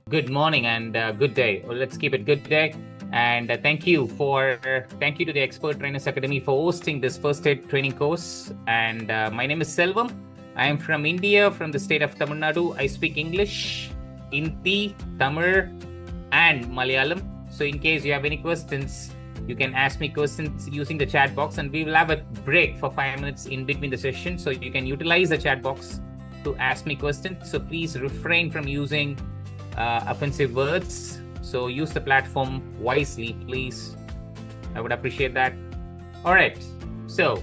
Good morning and good day. Well, let's keep it good day. And thank you to the Expert Trainers Academy for hosting this first aid training course. And my name is Selvam. I am from India, from the state of Tamil Nadu. I speak English, Hindi, Tamil, and Malayalam. So in case you have any questions, you can ask me questions using the chat box, and we will have a break for 5 minutes in between the session. So you can utilize the chat box to ask me questions. So please refrain from using offensive words. So use the platform wisely, please. I would appreciate that. All right. So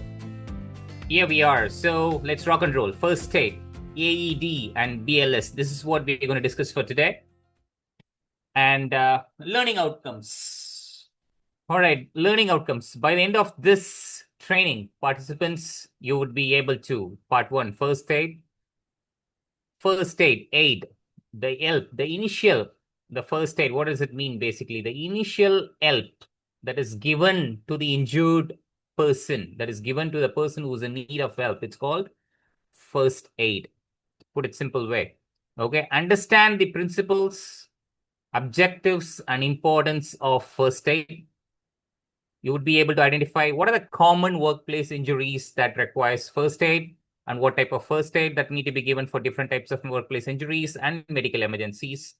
here we are. So let's rock and roll. First aid, AED and BLS. This is what we're going to discuss for today. And learning outcomes. All right. Learning outcomes. By the end of this training, participants, you would be able to, part one, first aid, aid, the help, the first aid. What does it mean? Basically, the initial help that is given to the injured person, that is given to the person who's in need of help. It's called first aid. Put it simple way. Okay. Understand the principles, objectives, and importance of first aid. You would be able to identify what are the common workplace injuries that requires first aid, and what type of first aid that need to be given for different types of workplace injuries and medical emergencies.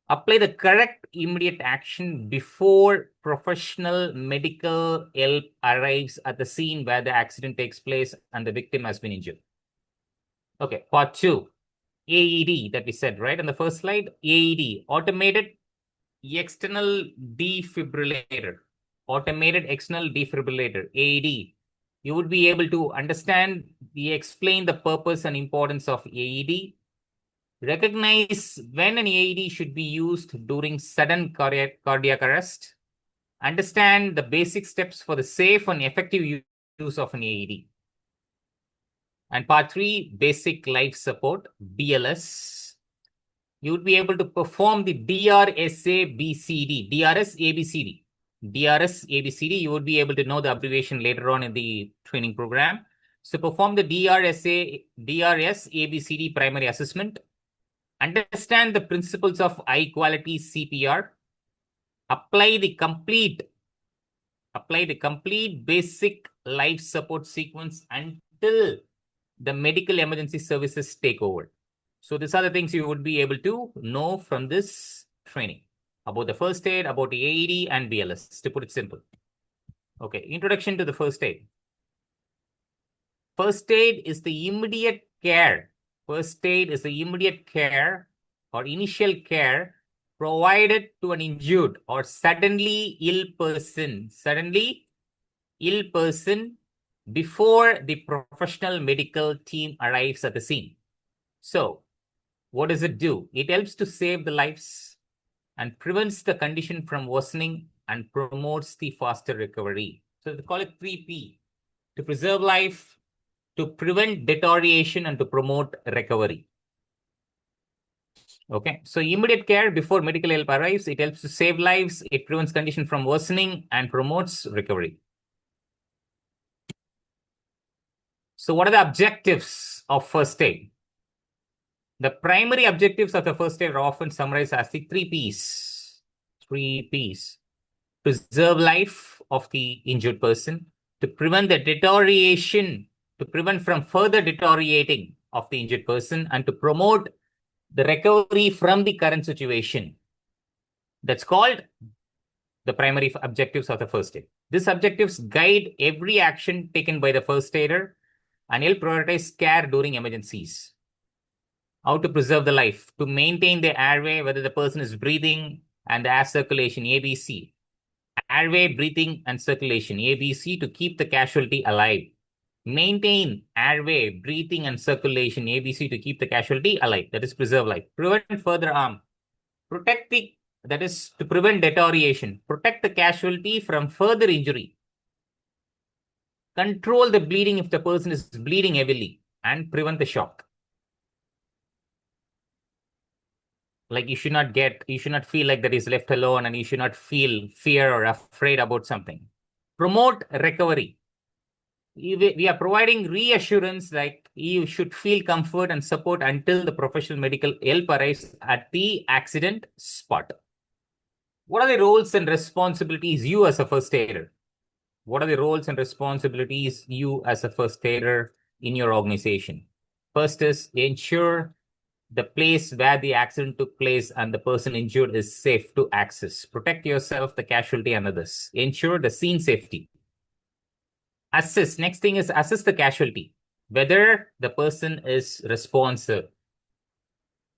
Apply the correct immediate action before professional medical help arrives at the scene where the accident takes place and the victim has been injured. Okay, part two, AED that we said, right? On the first slide, AED, automated external defibrillator. Automated external defibrillator, AED. You would be able to explain the purpose and importance of AED, recognize when an AED should be used during sudden cardiac arrest, understand the basic steps for the safe and effective use of an AED. And part three, basic life support, BLS. You would be able to perform the DRSABCD, DRSABCD, you would be able to know the abbreviation later on in the training program. So perform the DRSABCD primary assessment, understand the principles of high quality CPR, apply the complete basic life support sequence until the medical emergency services take over. So these are the things you would be able to know from this training about the first aid, about the AED and BLS, to put it simple. Okay, introduction to the first aid. First aid is the immediate care. First aid is the immediate care or initial care provided to an injured or suddenly ill person before the professional medical team arrives at the scene. So what does it do? It helps to save the lives and prevents the condition from worsening and promotes the faster recovery. So they call it 3P: to preserve life, to prevent deterioration, and to promote recovery. Okay, so immediate care before medical help arrives, it helps to save lives, it prevents condition from worsening and promotes recovery. So what are the objectives of first aid? The primary objectives of the first aid are often summarized as the 3Ps. 3Ps. Preserve life of the injured person, to prevent the deterioration, to prevent from further deteriorating of the injured person, and to promote the recovery from the current situation. That's called the primary objectives of the first aid. These objectives guide every action taken by the first aider and help prioritize care during emergencies. How to preserve the life: to maintain the airway, whether the person is breathing, and the air circulation, ABC. Airway, breathing, and circulation, ABC, to keep the casualty alive. Maintain airway, breathing, and circulation, ABC, to keep the casualty alive. That is preserve life. Prevent further harm. That is to prevent deterioration. Protect the casualty from further injury. Control the bleeding if the person is bleeding heavily, and prevent the shock. Like you should not feel like that is left alone, and you should not feel fear or afraid about something. Promote recovery. We are providing reassurance, like you should feel comfort and support until the professional medical help arrives at the accident spot. What are the roles and responsibilities you as a first aider? What are the roles and responsibilities you as a first aider in your organization? First is ensure the place where the accident took place and the person injured is safe to access. Protect yourself, the casualty, and others. Ensure the scene safety. Assess. Next thing is assess the casualty, whether the person is responsive.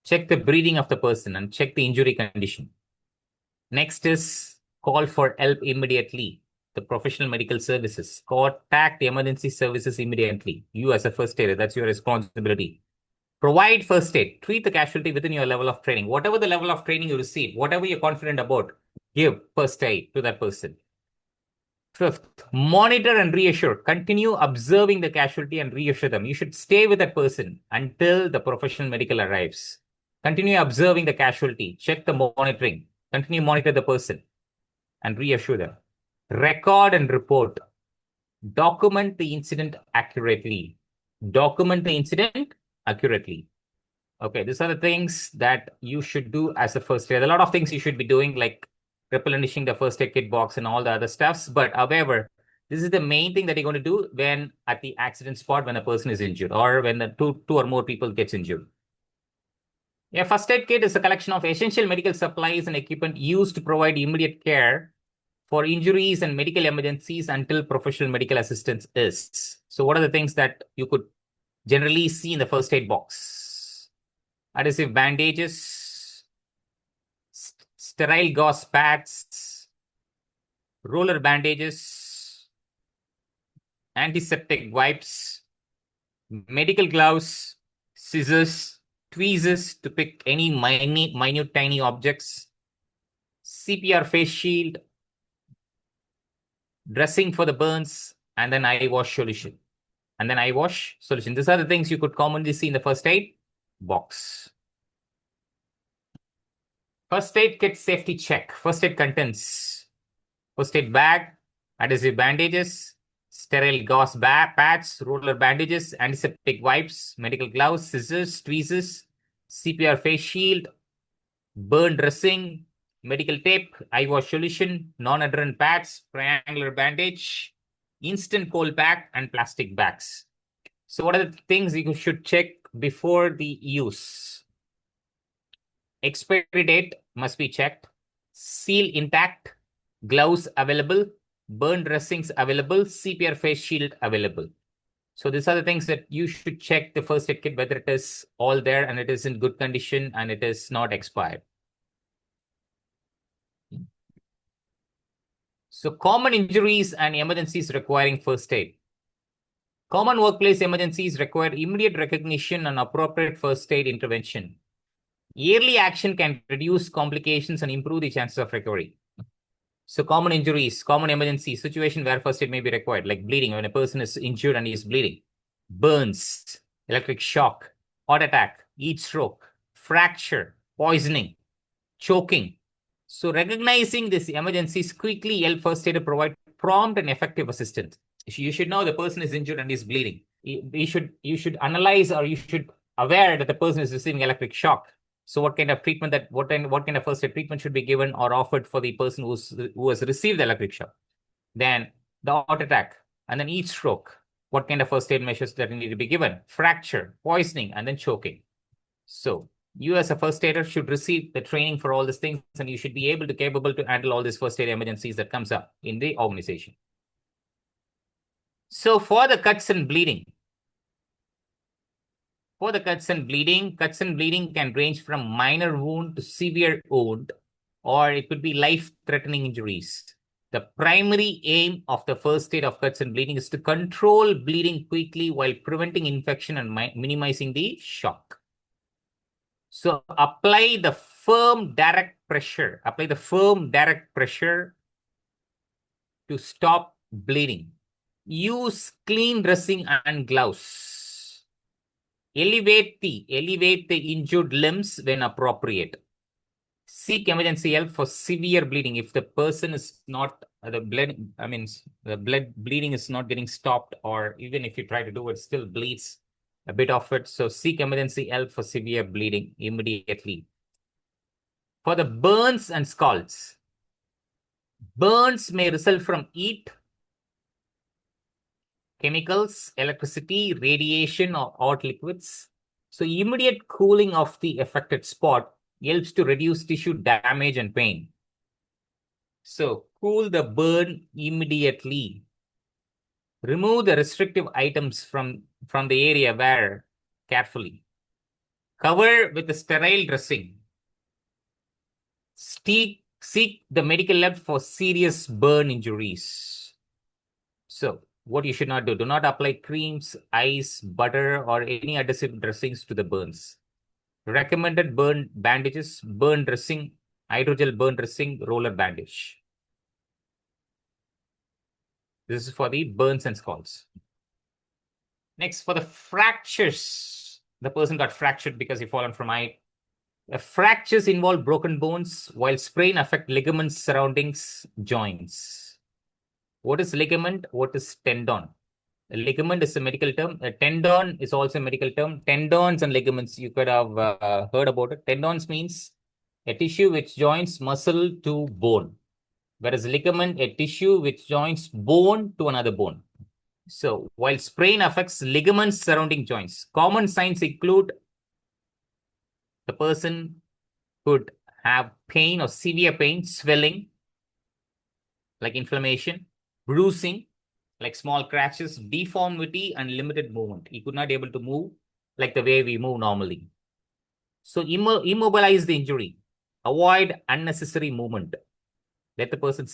Check the breathing of the person and check the injury condition. Next is call for help immediately. The professional medical services. Contact the emergency services immediately. You as a first aider, that's your responsibility. Provide first aid. Treat the casualty within your level of training. Whatever the level of training you receive, whatever you're confident about, give first aid to that person. Fifth, monitor and reassure. Continue observing the casualty and reassure them. You should stay with that person until the professional medical arrives. Continue observing the casualty. Check the monitoring. Continue monitor the person and reassure them. Record and report. Document the incident accurately. Document the incident accurately. Okay, these are the things that you should do as a first aid. A lot of things you should be doing, like replenishing the first aid kit box and all the other stuffs. But however, this is the main thing that you're going to do when at the accident spot when a person is injured or when the two or more people gets injured. A first aid kit is a collection of essential medical supplies and equipment used to provide immediate care for injuries and medical emergencies until professional medical assistance is. So what are the things that you could generally see in the first aid box? Adhesive bandages, sterile gauze pads, roller bandages, antiseptic wipes, medical gloves, scissors, tweezers to pick any minute tiny objects, CPR face shield, dressing for the burns, and then eye wash solution. These are the things you could commonly see in the first aid box. First aid kit safety check. First aid contents first aid bag, adhesive bandages, sterile gauze pads, roller bandages, antiseptic wipes, medical gloves, scissors, tweezers, CPR face shield, burn dressing, medical tape, eye wash solution, non-adherent pads, triangular bandage, instant cold pack, and plastic bags. So what are the things you should check before the use? Expiry date must be checked. Seal intact. Gloves available. Burn dressings available. CPR face shield available. So these are the things that you should check the first aid kit, whether it is all there and it is in good condition and it is not expired. So common injuries and emergencies requiring first aid. Common workplace emergencies require immediate recognition and appropriate first aid intervention. Early action can reduce complications and improve the chances of recovery. So common injuries, common emergencies, situation where first aid may be required, like bleeding, when a person is injured and is bleeding, burns, electric shock, heart attack, heat stroke, fracture, poisoning, choking. So recognizing these emergencies quickly help first aid to provide prompt and effective assistance. You should know the person is injured and is bleeding. You should analyze, or you should aware that the person is receiving electric shock. So what kind of treatment what kind of first aid treatment should be given or offered for the person who has received the electric shock? Then the heart attack and then heat stroke. What kind of first aid measures that need to be given? Fracture, poisoning, and then choking. So you as a first aider should receive the training for all these things, and you should be capable to handle all these first aid emergencies that comes up in the organization. So for the cuts and bleeding, cuts and bleeding can range from minor wound to severe wound, or it could be life-threatening injuries. The primary aim of the first aid of cuts and bleeding is to control bleeding quickly while preventing infection and minimizing the shock. So apply the firm direct pressure. To stop bleeding. Use clean dressing and gloves. Elevate the injured limbs when appropriate. Seek emergency help for severe bleeding. If the person is not, the blood bleeding is not getting stopped, or even if you try to do it, still bleeds, a bit of it. So seek emergency help for severe bleeding immediately. For the burns and scalds, burns may result from heat, chemicals, electricity, radiation, or hot liquids. So immediate cooling of the affected spot helps to reduce tissue damage and pain. So cool the burn immediately. Remove the restrictive items from the area where carefully. Cover with a sterile dressing. Seek the medical help for serious burn injuries. So what you should not do not apply creams, ice, butter, or any adhesive dressings to the burns. Recommended burn bandages, burn dressing, hydrogel burn dressing, roller bandage. This is for the burns and scalds. Next, for the fractures, the person got fractured because he fallen from height. Fractures involve broken bones, while sprain affect ligaments surrounding joints. What is ligament? What is tendon? A ligament is a medical term. A tendon is also a medical term. Tendons and ligaments, you could have heard about it. Tendons means a tissue which joins muscle to bone, whereas ligament, a tissue which joins bone to another bone. So while sprain affects ligaments surrounding joints, common signs include the person could have pain or severe pain, swelling, like inflammation, bruising, like small scratches, deformity, and limited movement. He could not be able to move like the way we move normally. So immobilize the injury. Avoid unnecessary movement. Let the person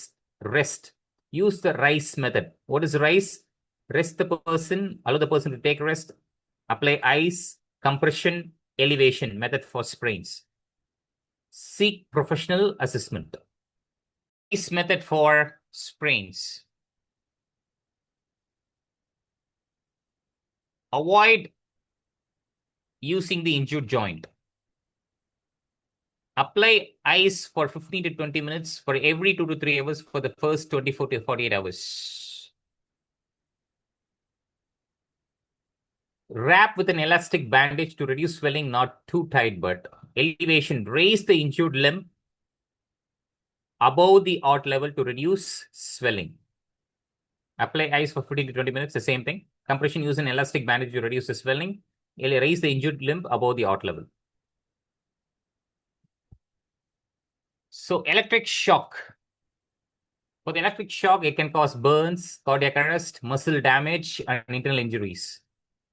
rest. Use the RICE method. What is RICE? Rest the person, allow the person to take rest. Apply ice, compression, elevation method for sprains. Seek professional assessment. RICE method for sprains. Avoid using the injured joint. Apply ice for 15 to 20 minutes for every 2 to 3 hours for the first 24 to 48 hours. Wrap with an elastic bandage to reduce swelling, not too tight, but elevation. Raise the injured limb above the heart level to reduce swelling. Apply ice for 15 to 20 minutes, the same thing. Compression, use an elastic bandage to reduce the swelling. Raise the injured limb above the heart level. So electric shock. For the electric shock, it can cause burns, cardiac arrest, muscle damage, and internal injuries.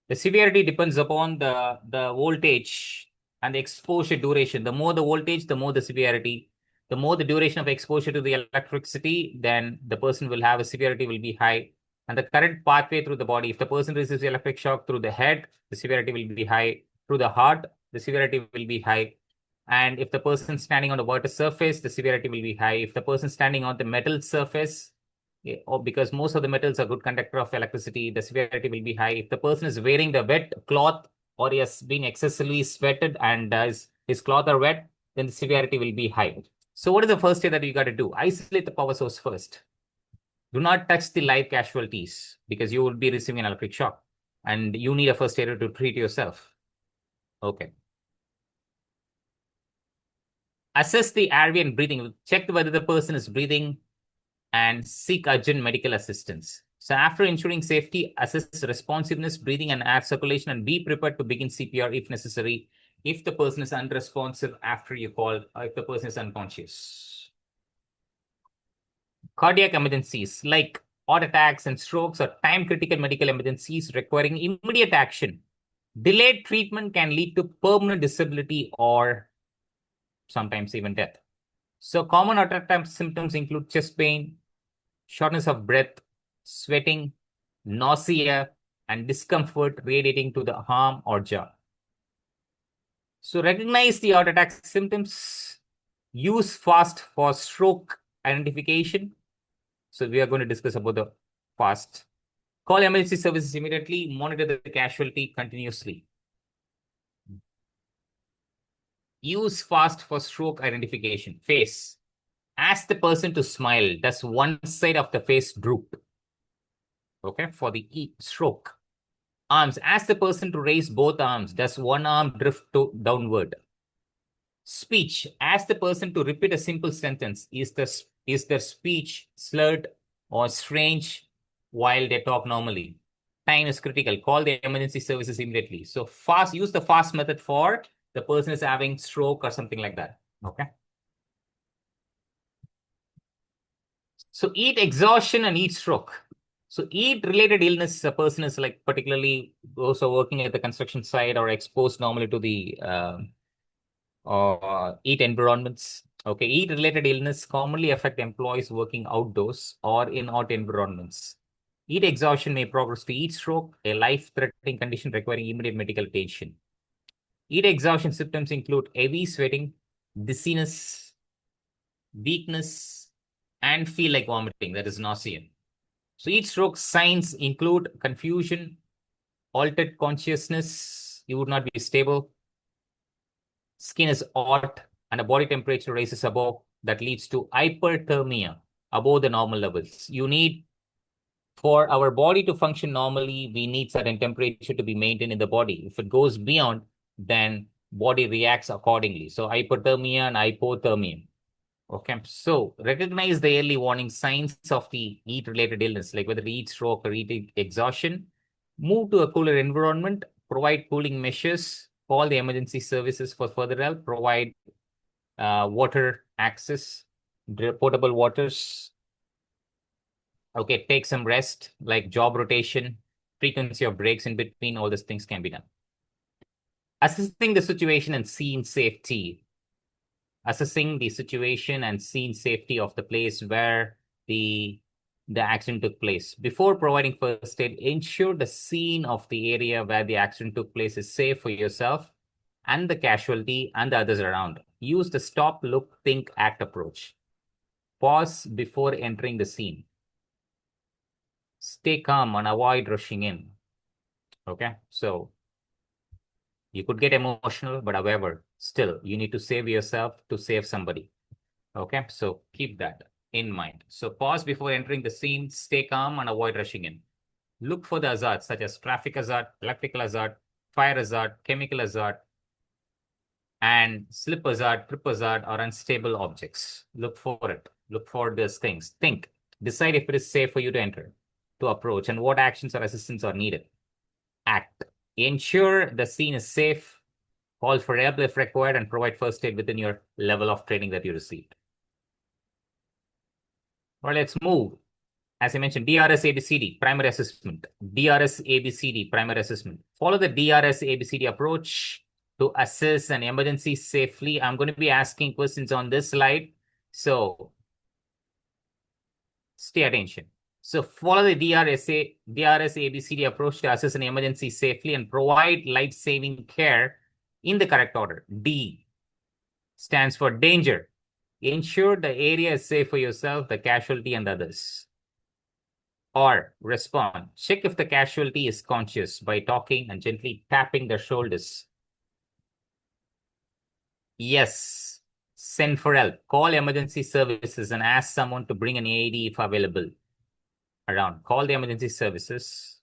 The severity depends upon the voltage and the exposure duration. The more the voltage, the more the severity. The more the duration of exposure to the electricity, then the person will have a severity will be high. And the current pathway through the body, if the person receives electric shock through the head, the severity will be high. Through the heart, the severity will be high. And if the person standing on the water surface, the severity will be high. If the person standing on the metal surface, or because most of the metals are good conductor of electricity, the severity will be high. If the person is wearing the wet cloth or he has been excessively sweated and his cloth are wet, then the severity will be high. So what is the first thing that you got to do? Isolate the power source first. Do not touch the live casualties because you will be receiving an electric shock and you need a first aider to treat yourself. Okay. Assess the airway and breathing. Check whether the person is breathing and seek urgent medical assistance. So after ensuring safety, assess responsiveness, breathing and air circulation, and be prepared to begin CPR if necessary, if the person is unresponsive after you call, or if the person is unconscious. Cardiac emergencies like heart attacks and strokes are time-critical medical emergencies requiring immediate action. Delayed treatment can lead to permanent disability or sometimes even death. So common heart attack symptoms include chest pain, shortness of breath, sweating, nausea, and discomfort radiating to the arm or jaw. So recognize the heart attack symptoms. Use FAST for stroke identification. So we are going to discuss about the FAST. Call emergency services immediately. Monitor the casualty continuously. Use FAST for stroke identification. Face. Ask the person to smile. Does one side of the face droop? Okay, for the stroke. Arms. Ask the person to raise both arms. Does one arm drift downward? Speech. Ask the person to repeat a simple sentence. Is their speech slurred or strange while they talk normally? Time is critical. Call the emergency services immediately. So fast, use the fast method for the person is having stroke or something like that. Okay. So EAT exhaustion and EAT stroke. So EAT related illness, a person is like particularly those who are working at the construction site or exposed normally to the EAT environments. Okay, EAT related illness commonly affect employees working outdoors or in hot environments. EAT exhaustion may progress to EAT stroke, a life-threatening condition requiring immediate medical attention. EAT exhaustion symptoms include heavy sweating, dizziness, weakness, and feel like vomiting, that is nausea. So EAT stroke signs include confusion, altered consciousness, you would not be stable, skin is hot, and a body temperature rises above that leads to hyperthermia above the normal levels. You need, for our body to function normally, we need certain temperature to be maintained in the body. If it goes beyond, then body reacts accordingly. So hyperthermia and hypothermia. Okay, so recognize the early warning signs of the heat-related illness, like whether heat stroke or heat exhaustion. Move to a cooler environment, provide cooling measures, call the emergency services for further help, provide water access, potable waters. Okay, take some rest, like job rotation, frequency of breaks in between, all these things can be done. Assessing the situation and scene safety. Assessing the situation and scene safety of the place where the accident took place. Before providing first aid, ensure the scene of the area where the accident took place is safe for yourself and the casualty and the others around. Use the stop, look, think, act approach. Pause before entering the scene. Stay calm and avoid rushing in. Okay, so you could get emotional, but however, still, you need to save yourself to save somebody. Okay, so keep that in mind. So pause before entering the scene, stay calm and avoid rushing in. Look for the hazards such as traffic hazard, electrical hazard, fire hazard, chemical hazard, and slip hazard, trip hazard, or unstable objects. Look for it. Look for these things. Think. Decide if it is safe for you to enter, to approach, and what actions or assistance are needed. Act. Ensure the scene is safe. Call for help if required and provide first aid within your level of training that you received. Well, let's move. As I mentioned, DRSABCD, primary assessment. DRSABCD, primary assessment. Follow the DRSABCD approach to assess an emergency safely. I'm going to be asking questions on this slide. So stay attention. So follow the DRSABCD approach to assess an emergency safely and provide life-saving care in the correct order. D stands for danger. Ensure the area is safe for yourself, the casualty, and others. Or respond. Check if the casualty is conscious by talking and gently tapping their shoulders. Yes. Send for help. Call emergency services and ask someone to bring an AED if available around. Call the emergency services.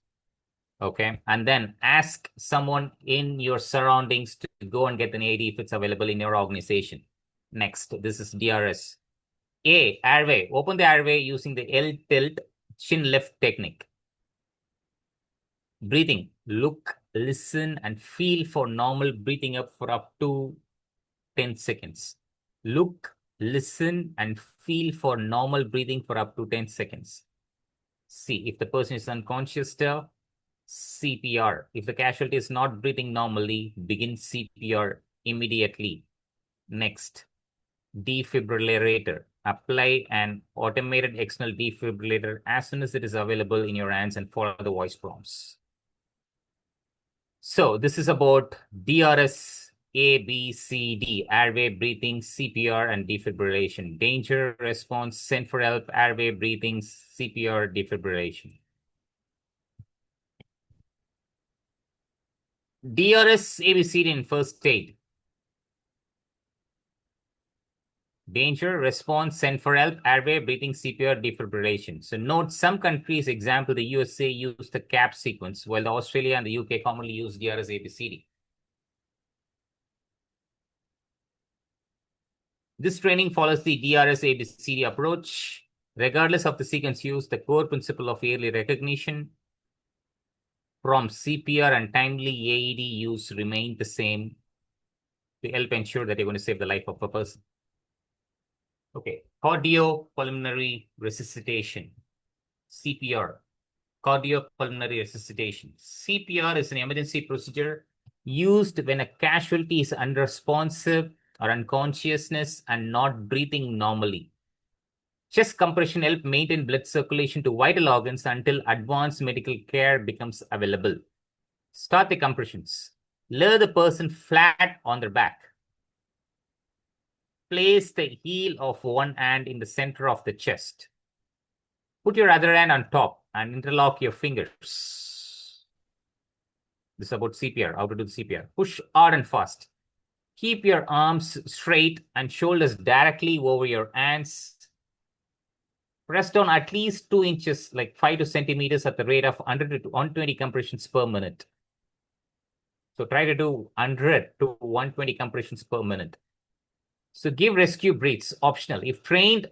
Okay. And then ask someone in your surroundings to go and get an AED if it's available in your organization. Next, this is DRS. A, airway. Open the airway using the L tilt chin lift technique. Breathing. Look, listen, and feel for normal breathing up for up to 10 seconds. Look, listen, and feel for normal breathing for up to 10 seconds. See if the person is unconscious still. CPR. If the casualty is not breathing normally, begin CPR immediately. Next, defibrillator. Apply an automated external defibrillator as soon as it is available in your hands and follow the voice prompts. So this is about DRS ABCD, airway, breathing, CPR, and defibrillation. Danger, response, send for help, airway, breathing, CPR, defibrillation. DRS ABCD in first aid. Danger, response, send for help, airway, breathing, CPR, defibrillation. So note some countries, example, the USA use the CAP sequence, while the Australia and the UK commonly use DRSABCD. This training follows the DRSABCD approach. Regardless of the sequence used, the core principle of early recognition from CPR and timely AED use remain the same to help ensure that you're going to save the life of a person. Okay, cardiopulmonary resuscitation, CPR. Cardiopulmonary resuscitation. CPR is an emergency procedure used when a casualty is unresponsive or unconsciousness and not breathing normally. Chest compression helps maintain blood circulation to vital organs until advanced medical care becomes available. Start the compressions. Lay the person flat on their back. Place the heel of one hand in the center of the chest. Put your other hand on top and interlock your fingers. This is about CPR, how to do the CPR. Push hard and fast. Keep your arms straight and shoulders directly over your hands. Press down at least 2 inches, like 5 to centimeters at the rate of 100 to 120 compressions per minute. So try to do 100 to 120 compressions per minute. So give rescue breaths, optional. If trained,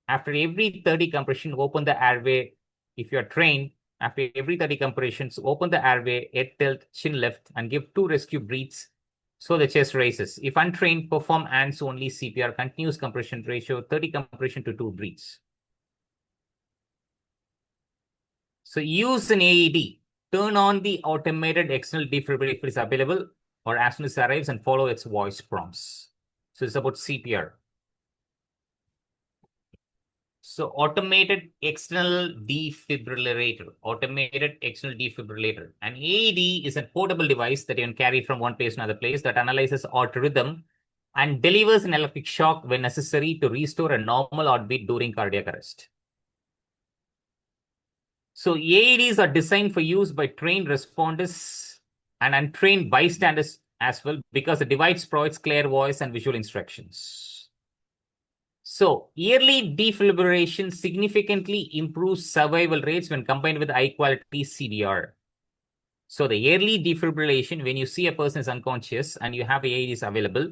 after every 30 compression, open the airway. If you are trained, after every 30 compressions, open the airway, head tilt, chin lift, and give 2 rescue breaths so the chest raises. If untrained, perform hands only CPR, continuous compression ratio, 30 compression to 2 breaths. So use an AED. Turn on the automated external defibrillator if it is available or as soon as it arrives and follow its voice prompts. So it's about CPR. So automated external defibrillator, An AED is a portable device that you can carry from one place to another place that analyzes heart rhythm and delivers an electric shock when necessary to restore a normal heartbeat during cardiac arrest. So AEDs are designed for use by trained responders and untrained bystanders as well, because the device provides clear voice and visual instructions. So early defibrillation significantly improves survival rates when combined with high quality CPR. So the early defibrillation, when you see a person is unconscious and you have AEDs available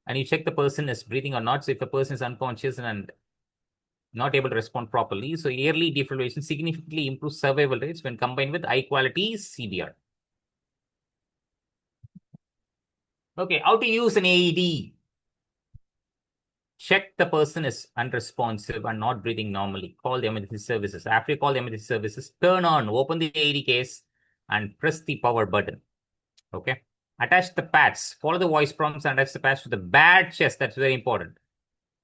and you check the person is breathing or not. So if a person is unconscious and not able to respond properly, so early defibrillation significantly improves survival rates when combined with high quality CPR. Okay, how to use an AED? Check the person is unresponsive and not breathing normally. Call the emergency services. After you call the emergency services, open the AED case and press the power button. Okay. Attach the pads. Follow the voice prompts and attach the pads to the bare chest. That's very important.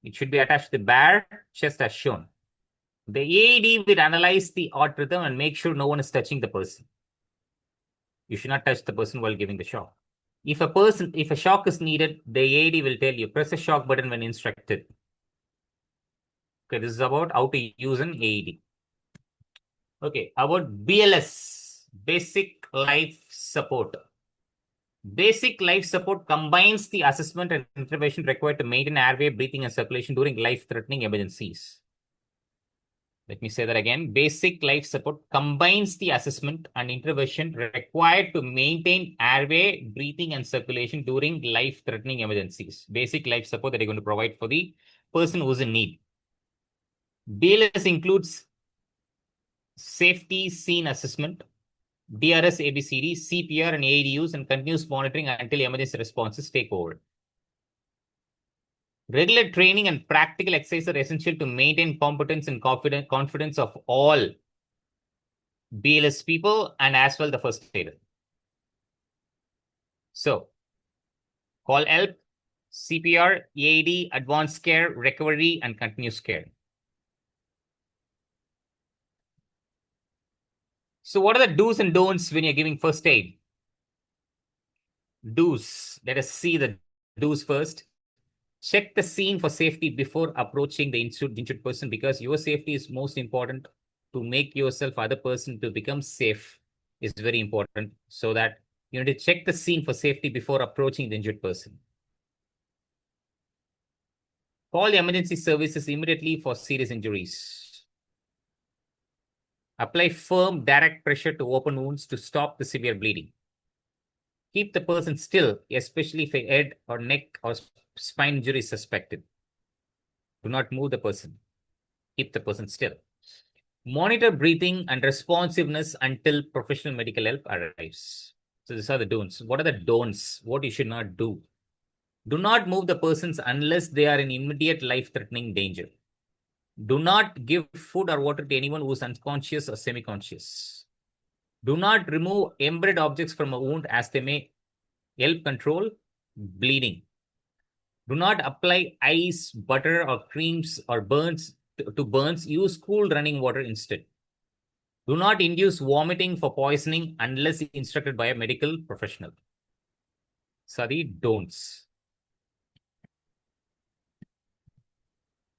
It should be attached to the bare chest as shown. The AED will analyze the heart rhythm and make sure no one is touching the person. You should not touch the person while giving the shock. If a shock is needed, the AED will tell you, press the shock button when instructed. Okay, this is about how to use an AED. Okay, about BLS, Basic Life Support. Basic life support combines the assessment and intervention required to maintain airway, breathing, and circulation during life-threatening emergencies. Let me say that again. Basic life support combines the assessment and intervention required to maintain airway, breathing, and circulation during life-threatening emergencies. Basic life support that you're going to provide for the person who's in need. BLS includes safety scene assessment, DRSABCD, CPR, and AED use, and continuous monitoring until emergency responses take over. Regular training and practical exercise are essential to maintain competence and confidence of all BLS people and as well the first aider. So, call help, CPR, AED, advanced care, recovery, and continuous care. So, what are the do's and don'ts when you're giving first aid? Do's. Let us see the do's first. Check the scene for safety before approaching the injured person, because your safety is most important. To make yourself, other person to become safe is very important. So that you need to check the scene for safety before approaching the injured person. Call the emergency services immediately for serious injuries. Apply firm, direct pressure to open wounds to stop the severe bleeding. Keep the person still, especially if a head or neck or spine injury is suspected. Do not move the person. Keep the person still. Monitor breathing and responsiveness until professional medical help arrives. So these are the don'ts. What are the don'ts? What you should not do? Do not move the persons unless they are in immediate life-threatening danger. Do not give food or water to anyone who is unconscious or semi-conscious. Do not remove embedded objects from a wound as they may help control bleeding. Do not apply ice, butter, or creams or burns to burns. Use cool running water instead. Do not induce vomiting for poisoning unless instructed by a medical professional. So the don'ts.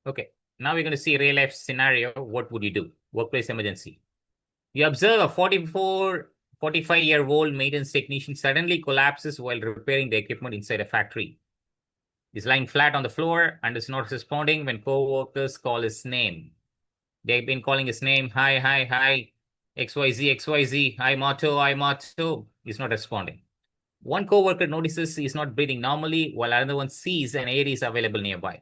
Okay, now we're going to see a real life scenario. What would you do? Workplace emergency. You observe a 45-year-old maintenance technician suddenly collapses while repairing the equipment inside a factory. He's lying flat on the floor and is not responding when co-workers call his name. They've been calling his name. Hi, hi, hi. XYZ, XYZ. Hi, Motto, hi, Motto. He's not responding. One co-worker notices he's not breathing normally, while another one sees an AED is available nearby.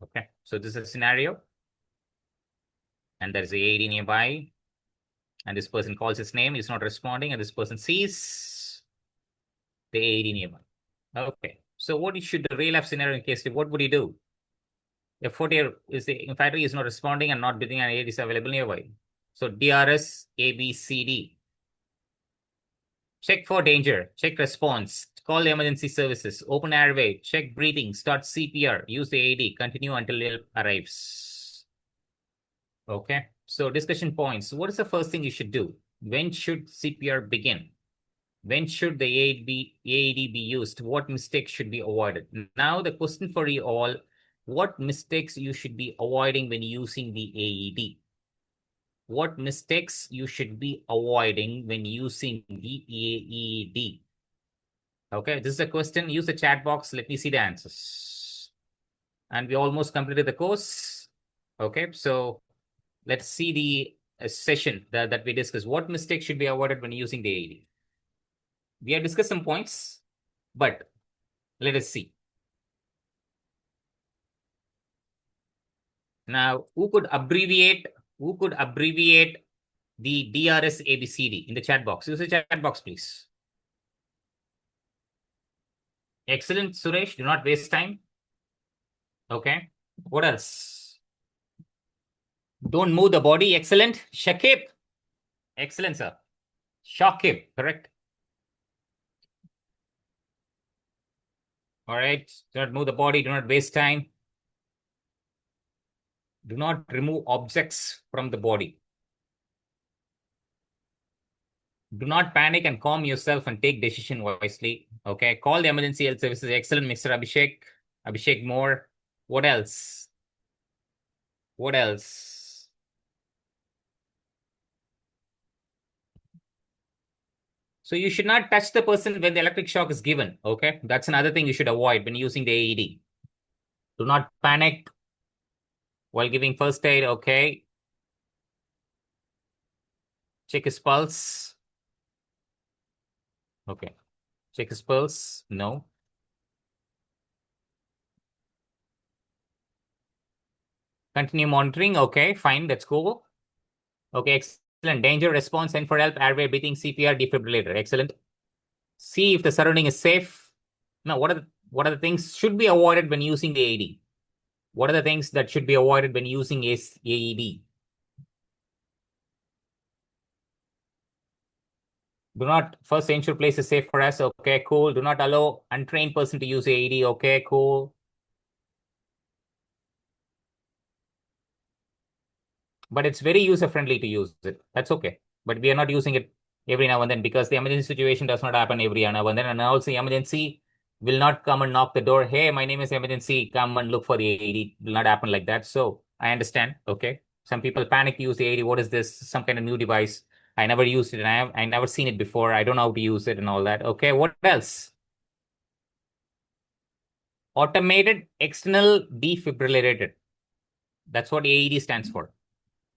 Okay, so this is a scenario. And there's a AED nearby. And this person calls his name, he's not responding, and this person sees the AED nearby. Okay, so what should the real life scenario in case, what would he do? If 40 is the infantry is not responding and not breathing, and AED is available nearby. So DRSABCD. Check for danger, check response, call the emergency services, open airway, check breathing, start CPR, use the AED, continue until help arrives. Okay, so discussion points. What is the first thing you should do? When should CPR begin? When should the AED be used? What mistakes should be avoided? Now the question for you all, what mistakes you should be avoiding when using the AED? What mistakes you should be avoiding when using the AED? Okay, this is a question. Use the chat box. Let me see the answers. And we almost completed the course. Okay, so let's see the session that we discussed. What mistakes should be avoided when using the AED? We have discussed some points, but let us see. Now, who could abbreviate the DRS ABCD in the chat box? Use the chat box, please. Excellent, Suresh. Do not waste time. Okay. What else? Don't move the body. Excellent. Shakib. Excellent, sir. Shakib. Correct. All right. Do not move the body. Do not waste time. Do not remove objects from the body. Do not panic and calm yourself and take decision wisely. Okay. Call the emergency health services. Excellent, Mr. Abhishek. Abhishek Moore. What else? What else? So you should not touch the person when the electric shock is given. Okay. That's another thing you should avoid when using the AED. Do not panic while giving first aid. Okay. Check his pulse. Okay. Check his pulse. No. Continue monitoring. Okay, fine. That's cool. Okay, excellent. Danger response, send for help, airway breathing, CPR, defibrillator. Excellent. See if the surrounding is safe. Now, what are the things should be avoided when using the AED? What are the things that should be avoided when using AED? Do not first ensure place is safe for us. Okay, cool. Do not allow untrained person to use AED. Okay, cool. But it's very user friendly to use it. That's okay. But we are not using it every now and then because the emergency situation does not happen every now and then. And also, emergency will not come and knock the door. Hey, my name is emergency. Come and look for the AED. Will not happen like that. So I understand. Okay. Some people panic to use the AED. What is this? Some kind of new device. I never used it and I never seen it before. I don't know how to use it and all that. Okay. What else? Automated external defibrillator. That's what AED stands for.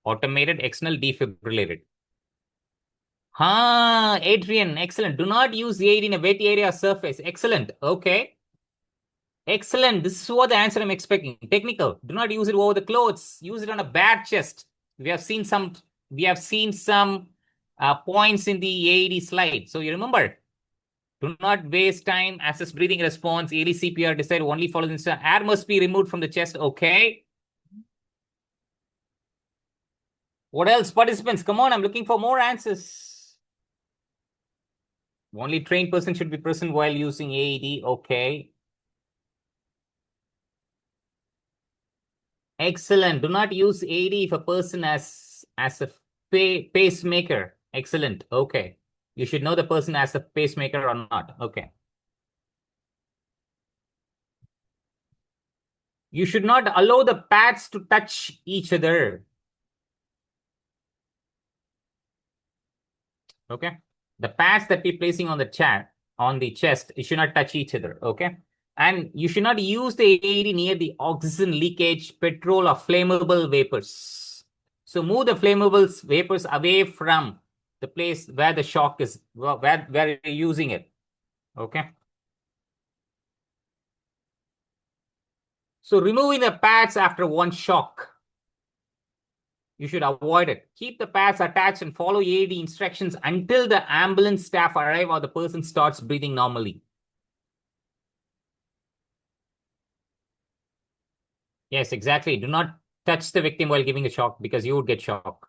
Automated external defibrillator. Adrian, excellent. Do not use AED in a wet area or surface. Excellent. Okay. Excellent. This is what the answer I'm expecting. Technical. Do not use it over the clothes. Use it on a bare chest. We have seen some. We have seen some points in the AED slide. So you remember. Do not waste time. Assess breathing response. AED CPR. Decide only follow the instruction. Air must be removed from the chest. Okay. What else, participants? Come on. I'm looking for more answers. Only trained person should be present while using AED. Okay. Excellent. Do not use AED if a person as a pacemaker. Excellent. Okay. You should know the person as a pacemaker or not. Okay. You should not allow the pads to touch each other. Okay. The pads that we're placing on the chest, it should not touch each other. Okay. And you should not use the AED near the oxygen leakage, petrol, or flammable vapors. So move the flammable vapors away from the place where the shock is, where you're using it. Okay. So removing the pads after one shock. You should avoid it. Keep the pads attached and follow AED instructions until the ambulance staff arrive or the person starts breathing normally. Yes, exactly. Do not touch the victim while giving a shock because you would get shock.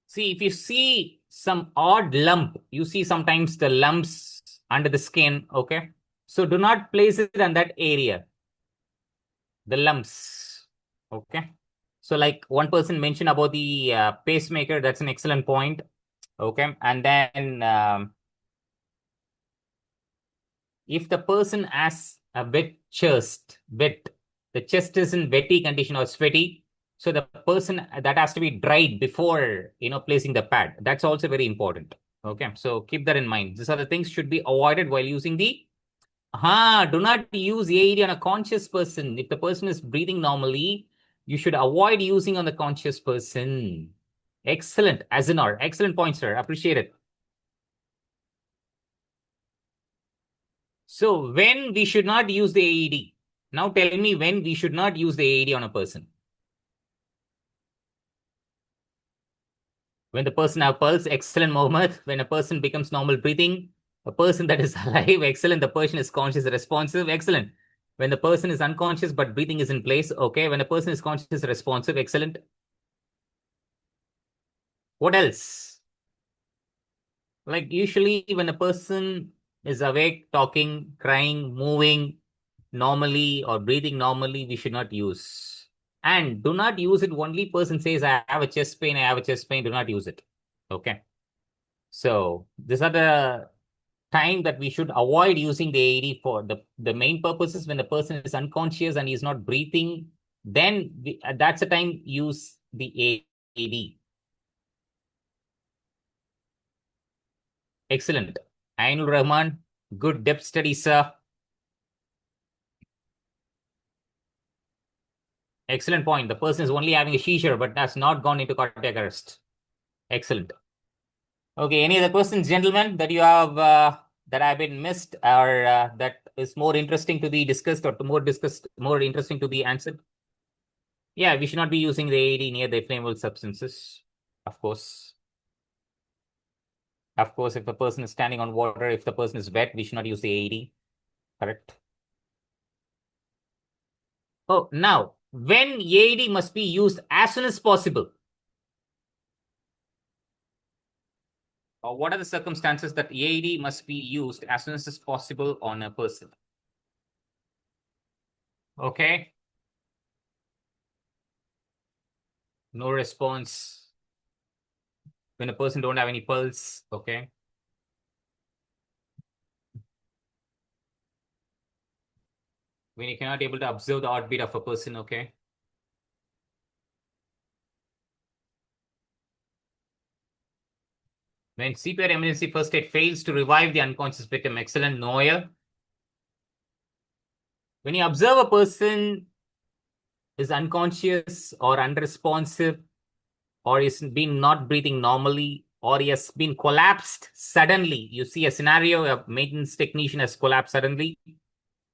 See, if you see some odd lump, you see sometimes the lumps under the skin, okay? So do not place it on that area, the lumps, okay? So like one person mentioned about the pacemaker, that's an excellent point, okay? And then if the person has a wet chest, the chest is in wetty condition or sweaty, so the person that has to be dried before placing the pad. That's also very important. Okay, so keep that in mind. These are the things should be avoided while using the. Do not use AED on a conscious person. If the person is breathing normally, you should avoid using on the conscious person. Excellent, Azinar. Excellent point, sir. Appreciate it. So when we should not use the AED? Now tell me when we should not use the AED on a person. When the person have pulse, excellent, Mohammed. When a person becomes normal breathing, a person that is alive, excellent. The person is conscious, responsive, excellent. When the person is unconscious but breathing is in place, okay. When a person is conscious, responsive, excellent. What else? Like usually when a person is awake, talking, crying, moving normally or breathing normally, we should not use. And do not use it. Only person says, I have a chest pain, I have a chest pain. Do not use it. Okay. So these are the time that we should avoid using the AED for. The main purpose is when the person is unconscious and he's not breathing, then that's the time use the AED. Excellent. Ainul Rahman, good depth study, sir. Excellent point. The person is only having a seizure, but has not gone into cardiac arrest. Excellent. Okay, any other questions, gentlemen, that you have that have been missed or that is more interesting to be discussed or more interesting to be answered? Yeah, we should not be using the AED near the flammable substances, of course. Of course, if the person is standing on water, if the person is wet, we should not use the AED. Correct. Oh, now, when AED must be used as soon as possible? Or what are the circumstances that AED must be used as soon as possible on a person? Okay. No response. When a person don't have any pulse, okay. When you cannot able to observe the heartbeat of a person, okay. When CPR emergency first aid fails to revive the unconscious victim. Excellent, Noel. When you observe a person is unconscious or unresponsive, or is been not breathing normally, or he has been collapsed suddenly, you see a scenario, a maintenance technician has collapsed suddenly,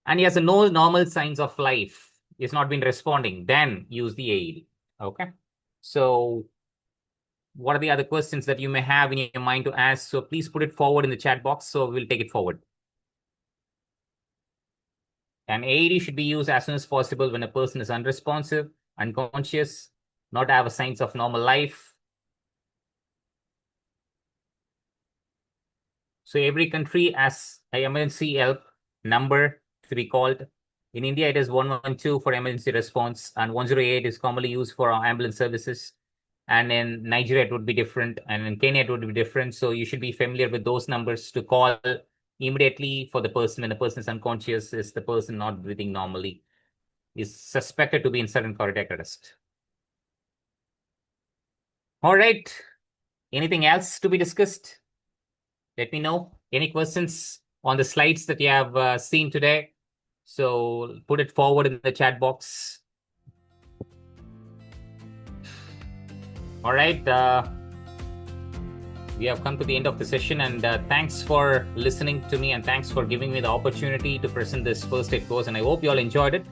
and he has no normal signs of life, he has not been responding, then use the AED. Okay. So what are the other questions that you may have in your mind to ask? So please put it forward in the chat box, so we'll take it forward. An AED should be used as soon as possible when a person is unresponsive, unconscious, not have signs of normal life. So every country has an emergency help number to be called. In India, it is 112 for emergency response, and 108 is commonly used for ambulance services. And in Nigeria, it would be different, and in Kenya, it would be different. So you should be familiar with those numbers to call immediately for the person when the person is unconscious, is the person not breathing normally, is suspected to be in sudden cardiac arrest. All right. Anything else to be discussed? Let me know. Any questions on the slides that you have seen today? So put it forward in the chat box. All right. We have come to the end of the session, and thanks for listening to me, and thanks for giving me the opportunity to present this first aid course, and I hope you all enjoyed it.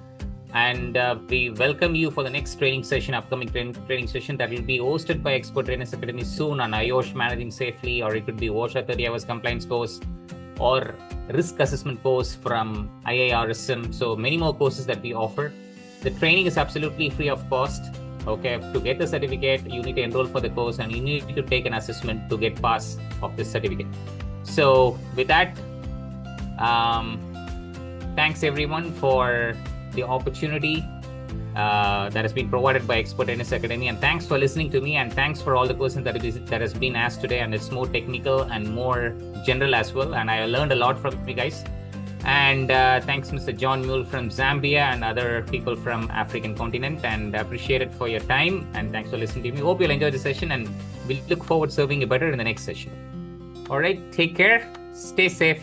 And we welcome you for the next training session, upcoming training session that will be hosted by Expert Trainers Academy soon on IOSH Managing Safely, or it could be OSHA 30 hours compliance course, or risk assessment course from IIRSM. So many more courses that we offer. The training is absolutely free of cost. Okay, to get the certificate, you need to enroll for the course, and you need to take an assessment to get pass of this certificate. So with that, thanks everyone for the opportunity that has been provided by Expert Trainers Academy, and thanks for listening to me, and thanks for all the questions that has been asked today, and it's more technical and more general as well, and I learned a lot from you guys. And thanks Mr. John Mule from Zambia and other people from African continent, and appreciate it for your time, and thanks for listening to me. Hope you'll enjoy the session, and we'll look forward to serving you better in the next session. All right, take care, stay safe.